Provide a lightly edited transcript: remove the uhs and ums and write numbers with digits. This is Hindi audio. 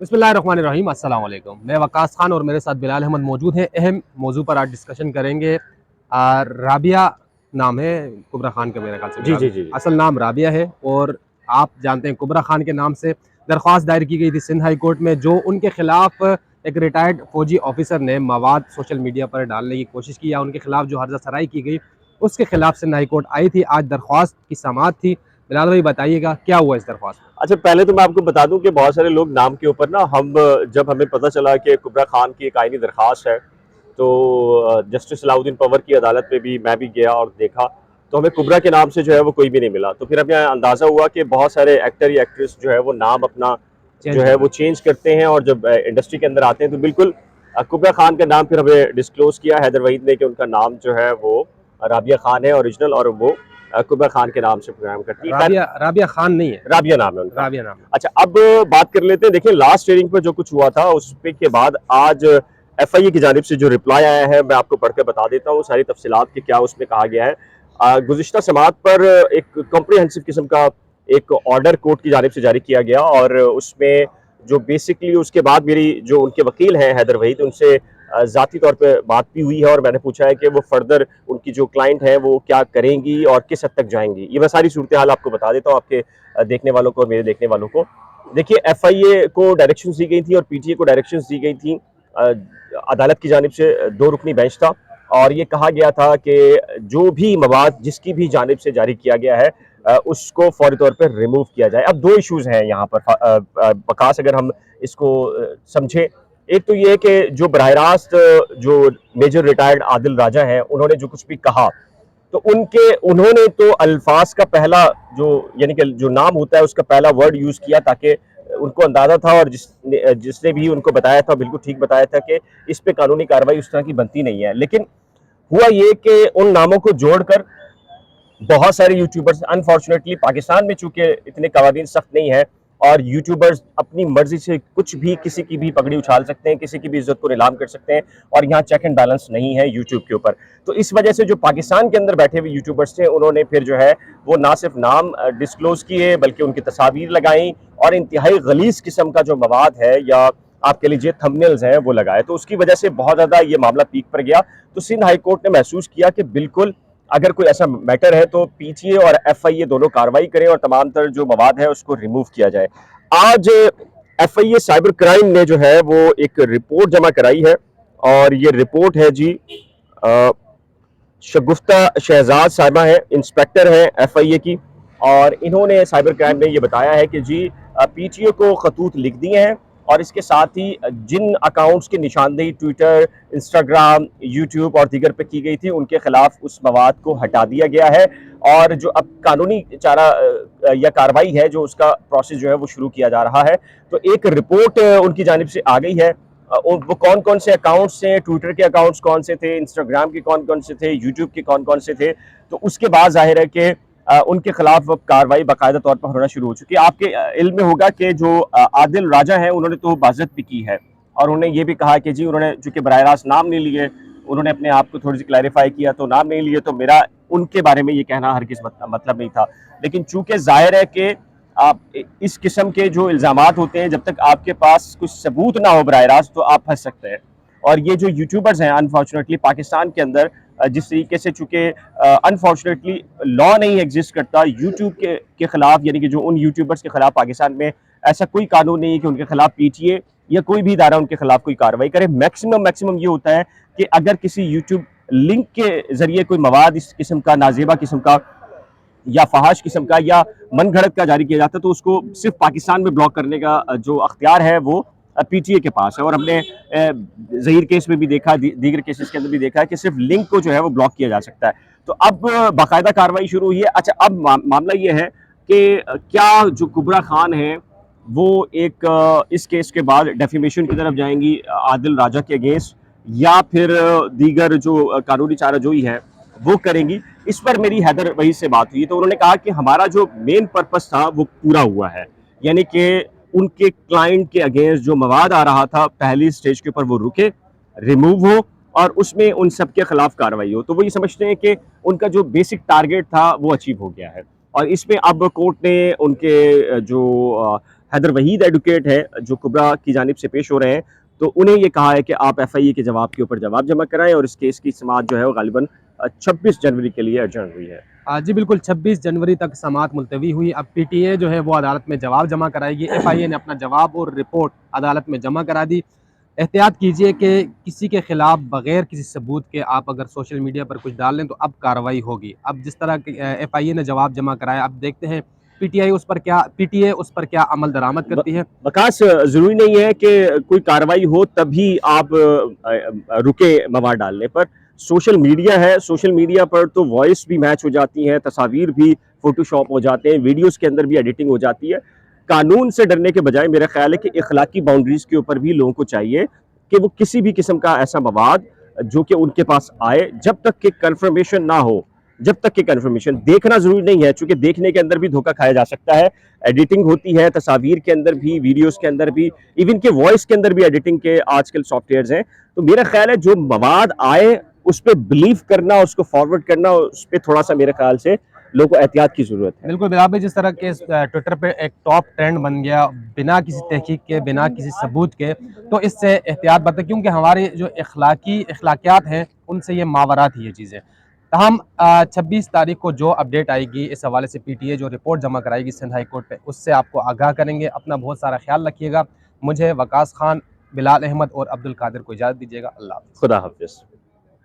बिस्मिल्लाहिर्रहमानिर्रहीम अस्सलाम वालेकुम। मैं वकास खान और मेरे साथ बिलाल अहमद मौजूद हैं। अहम मौजू पर आज डिस्कशन करेंगे। राबिया नाम है कुबरा खान का, मेरे ख्याल से जी, बिलाल जी, जी, जी। असल नाम राबिया है। और आप जानते हैं कुबरा खान के नाम से दरख्वास्त दायर की गई थी सिंध हाई कोर्ट में, जो उनके खिलाफ एक रिटायर्ड फौजी ऑफिसर ने मवाद सोशल मीडिया पर डालने की कोशिश की या उनके खिलाफ जो हर्जा सराई की गई उसके खिलाफ सिंध हाई कोर्ट आई थी। आज दरख्वास्त की समाअत थी। बिलाल भाई बताइएगा क्या हुआ इस दरख्वास्त में। अच्छा, पहले तो मैं आपको बता दूं कि बहुत सारे लोग नाम के ऊपर ना जब हमें पता चला कि कुबरा खान की एक आईनी दरख्वास्त है, तो जस्टिस सलाउद्दीन पंवर की अदालत में भी मैं भी गया और देखा, तो हमें कुबरा के नाम से जो है वो कोई भी नहीं मिला। तो फिर हमें अंदाज़ा हुआ कि बहुत सारे एक्टर या एक्ट्रेस जो है वो नाम अपना जो चेंज है कर रहे वो हैं। चेंज करते हैं, और जब इंडस्ट्री के अंदर आते हैं तो बिल्कुल कुबरा खान का नाम फिर हमें डिस्क्लोज किया हैदर वहीद ने कि उनका नाम जो है वो राबिया खान है ओरिजिनल, और वो कुबरा खान के नाम से प्रोग्राम करती है। खैर, राबिया राबिया खान नहीं है। राबिया नाम है उनका। राबिया नाम है। अच्छा, अब बात कर लेते हैं। देखिए, लास्ट हियरिंग पर जो कुछ हुआ था उस पे के बाद आज एफआईए की जानिब से जो रिप्लाई आया है, मैं आपको पढ़कर बता देता हूँ सारी तफसीलात कि क्या उसमें कहा गया है। गुज़िश्ता समाअत पर एक कॉम्प्रिहेंसिव किस्म का एक ऑर्डर कोर्ट की जानिब से जारी किया गया, और उसमें जो बेसिकली उसके बाद मेरी जो उनके वकील हैं हैदर वहीद, उनसे ज़ाती तौर पे बात भी हुई है, और मैंने पूछा है कि वो फर्दर उनकी जो क्लाइंट है वो क्या करेंगी और किस हद तक जाएंगी। ये मैं सारी सूरत हाल आपको बता देता हूँ, आपके देखने वालों को और मेरे देखने वालों को। देखिए, एफआईए को डायरेक्शंस दी गई थी और पीटीए को डायरेक्शंस दी गई थी। अदालत की जानिब से दो रुकनी बेंच था, और ये कहा गया था कि जो भी मवाद जिसकी भी जानिब से जारी किया गया है उसको फौरी तौर पर रिमूव किया जाए। अब दो इश्यूज हैं यहाँ पर बकास, अगर हम इसको समझे। एक तो ये है कि जो बराह रास्त जो मेजर रिटायर्ड आदिल राजा हैं, उन्होंने जो कुछ भी कहा, तो उन्होंने तो अल्फाज का पहला जो, यानी कि जो नाम होता है उसका पहला वर्ड यूज किया, ताकि उनको अंदाजा था, और जिसने भी उनको बताया था बिल्कुल ठीक बताया था कि इस पे कानूनी कार्रवाई उस तरह की बनती नहीं है। लेकिन हुआ ये कि उन नामों को जोड़कर बहुत सारे यूट्यूबर्स, अनफॉर्चुनेटली पाकिस्तान में चूंकि इतने कवानीन सख्त नहीं है, और यूट्यूबर्स अपनी मर्जी से कुछ भी किसी की भी पगड़ी उछाल सकते हैं, किसी की भी इज्जत को नीलाम कर सकते हैं, और यहाँ चेक एंड बैलेंस नहीं है यूट्यूब के ऊपर। तो इस वजह से जो पाकिस्तान के अंदर बैठे हुए यूट्यूबर्स थे, उन्होंने फिर जो है वो ना सिर्फ नाम डिस्क्लोज किए, बल्कि उनकी तस्वीर लगाई, और इंतहाई गलीज किस्म का जो मवाद है, या आप कह लीजिए थंबनेल्स हैं, वो लगाए। तो उसकी वजह से बहुत ज़्यादा ये मामला पीक पर गया। तो सिंध हाई कोर्ट ने महसूस किया कि बिल्कुल अगर कोई ऐसा मैटर है तो पीटीए और एफआईए दोनों कार्रवाई करें, और तमाम तर जो मवाद है उसको रिमूव किया जाए। आज एफआईए साइबर क्राइम ने जो है वो एक रिपोर्ट जमा कराई है, और ये रिपोर्ट है जी, शगुफ्ता शहजाद साहिबा है, इंस्पेक्टर है एफआईए की, और इन्होंने साइबर क्राइम में ये बताया है कि जी पीटीए को खतूत लिख दिए हैं, और इसके साथ ही जिन अकाउंट्स की निशानदेही ट्विटर, इंस्टाग्राम, यूट्यूब और दीगर पे की गई थी, उनके खिलाफ उस मवाद को हटा दिया गया है, और जो अब कानूनी चारा या कार्रवाई है, जो उसका प्रोसेस जो है वो शुरू किया जा रहा है। तो एक रिपोर्ट उनकी जानिब से आ गई है। वो कौन कौन से अकाउंट्स थे, ट्विटर के अकाउंट्स कौन से थे, इंस्टाग्राम के कौन कौन से थे, यूट्यूब के कौन कौन से थे, तो उसके बाद जाहिर है कि उनके खिलाफ कार्रवाई बाकायदा तौर पर होना शुरू हो चुकी है। आपके इल्म में होगा कि जो आदिल राजा हैं, उन्होंने तो बाज़त भी की है, और उन्होंने ये भी कहा कि जी उन्होंने चूंकि बराह रास्त नाम नहीं लिए, उन्होंने अपने आप को थोड़ी सी क्लैरिफाई किया, तो नाम नहीं लिए, तो मेरा उनके बारे में ये कहना हर किस मतलब नहीं था। लेकिन चूंकि जाहिर है कि आप इस किस्म के जो इल्ज़ामात होते हैं, जब तक आपके पास कुछ सबूत ना हो बराह रास्त, तो आप फंस सकते हैं। और ये जो यूट्यूबर्स हैं, अनफॉर्चुनेटली पाकिस्तान के अंदर जिस तरीके से, चूंकि अनफॉर्चुनेटली लॉ नहीं एग्जिस्ट करता यूट्यूब के खिलाफ, यानी कि जो उन यूट्यूबर्स के खिलाफ पाकिस्तान में ऐसा कोई कानून नहीं है कि उनके खिलाफ पीटीए या कोई भी इदारा उनके खिलाफ कोई कार्रवाई करे। मैक्सिमम ये होता है कि अगर किसी यूट्यूब लिंक के जरिए कोई मवाद इस किस्म का, नाजेबा किस्म का या फहाश किस्म का या मन घड़त का जारी किया जाता है, तो उसको सिर्फ पाकिस्तान में ब्लॉक करने का जो अख्तियार है वो पीटीए के पास है। और हमने जहीर केस में भी देखा, दीगर केसेस के अंदर भी देखा है कि सिर्फ लिंक को जो है वो ब्लॉक किया जा सकता है। तो अब बाकायदा कार्रवाई शुरू हुई है। अच्छा, अब मामला ये है कि क्या जो कुबरा खान है वो इस केस के बाद डेफिमेशन की तरफ जाएंगी आदिल राजा के अगेंस्ट, या फिर दीगर जो कानूनी चाराजोई है वो करेंगी। इस पर मेरी हैदर वही से बात हुई, तो उन्होंने कहा कि हमारा जो मेन पर्पस था वो पूरा हुआ है, यानी कि उनके क्लाइंट के अगेंस्ट जो मवाद आ रहा था पहली स्टेज के ऊपर वो रुके, रिमूव हो, और उसमें उन सब के खिलाफ कार्रवाई हो। तो वो ये समझते हैं कि उनका जो बेसिक टारगेट था वो अचीव हो गया है। और इसमें अब कोर्ट ने उनके जो हैदर वहीद एडवोकेट है जो कुबरा की जानिब से पेश हो रहे हैं, तो उन्हें ये कहा है कि आप FIA के जवाब के ऊपर जवाब जमा कराएं और इस केस की समाअत जो है वो गालिबन 26 जनवरी के लिए एडजर्न हुई है। जी बिल्कुल, 26 जनवरी तक समाअत मुलतवी हुई। अब PTA जो है वो अदालत में जवाब जमा कराएगी। FIA ने अपना जवाब और रिपोर्ट अदालत में जमा करा दी। एहतियात कीजिए कि किसी के खिलाफ बगैर किसी सबूत के आप अगर सोशल मीडिया पर कुछ डाल लें तो अब कार्रवाई होगी। अब जिस तरह FIA ने जवाब जमा कराया, अब देखते हैं PTA उस पर क्या अमल दरामद करती है। बकास जरूरी नहीं है कि कोई कार्रवाई हो तभी आप रुके मवाद डालने पर। सोशल मीडिया है, सोशल मीडिया पर तो वॉइस भी मैच हो जाती है, तस्वीर भी फोटोशॉप हो जाते हैं, वीडियोस के अंदर भी एडिटिंग हो जाती है। कानून से डरने के बजाय मेरा ख्याल है कि इखलाकी बाउंड्रीज के ऊपर भी लोगों को चाहिए कि वो किसी भी किस्म का ऐसा मवाद जो कि उनके पास आए, जब तक कि कंफर्मेशन ना हो, जब तक कि कंफर्मेशन देखना जरूरी नहीं है, क्योंकि देखने के अंदर भी धोखा खाया जा सकता है। एडिटिंग होती है तस्वीर के अंदर भी, वीडियोस के अंदर भी, इवन के वॉइस के अंदर भी एडिटिंग के आजकल सॉफ्टवेयर्स हैं। तो मेरा ख्याल है जो मवाद आए उस पर बिलीव करना, उसको फॉरवर्ड करना, उस पर थोड़ा सा मेरे ख्याल से लोगों को एहतियात की जरूरत है। बिल्कुल बिलाल भाई, जिस तरह के ट्विटर पे एक टॉप ट्रेंड बन गया बिना किसी तहकीक के, बिना किसी सबूत के, तो इससे एहतियात बरतें, क्योंकि हमारे जो अखलाकियात हैं उनसे ये मावरा थी ये चीज़ें। तहम 26 तारीख को जो अपडेट आएगी इस हवाले से PTA जो रिपोर्ट जमा कराएगी सिंध हाई कोर्ट पे, उससे आपको आगाह करेंगे। अपना बहुत सारा ख्याल रखिएगा। मुझे वकास खान, बिलाल अहमद और अब्दुल कादिर को इजाज़त दीजिएगा। अल्लाह हाफ़िज़। खुदा हाफिज।